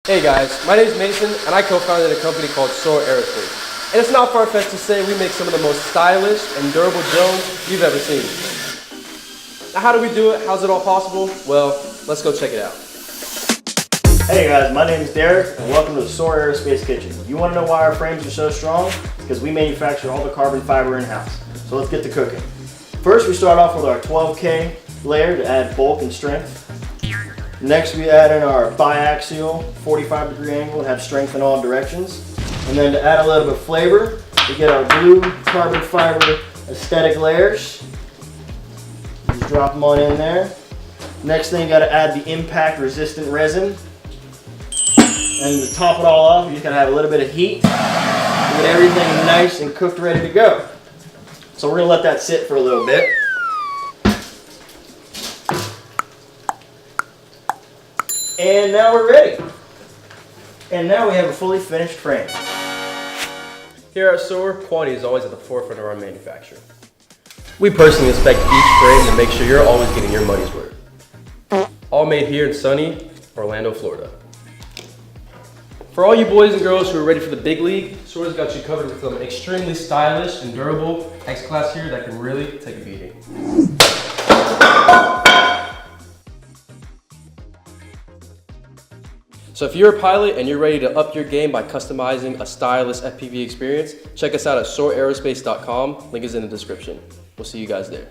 Hey guys, my name is Mason and I co-founded a company called SOAR Aerospace. And it's not far-fetched to say we make some of the most stylish and durable drones you've ever seen. Now how do we do it? How's it all possible? Well, let's go check it out. Hey guys, my name is Derek and welcome to the SOAR Aerospace Kitchen. You want to know why our frames are so strong? It's because we manufacture all the carbon fiber in-house. So let's get to cooking. First we start off with our 12K layer to add bulk and strength. Next we add in our biaxial 45-degree angle to have strength in all directions. And then to add a little bit of flavor, we get our blue carbon fiber aesthetic layers. Just drop them on in there. Next thing, you got to add the impact resistant resin. And to top it all off, you just got to have a little bit of heat to get everything nice and cooked, ready to go. So we're going to let that sit for a little bit. And now we're ready. And now we have a fully finished frame. Here at SOAR, quality is always at the forefront of our manufacture. We personally inspect each frame to make sure you're always getting your money's worth. All made here in sunny Orlando, Florida. For all you boys and girls who are ready for the big league, SOAR's got you covered with some extremely stylish and durable X-Class here that can really take a beating. So if you're a pilot and you're ready to up your game by customizing a stylish FPV experience, check us out at soaraerospace.com. Link is in the description. We'll see you guys there.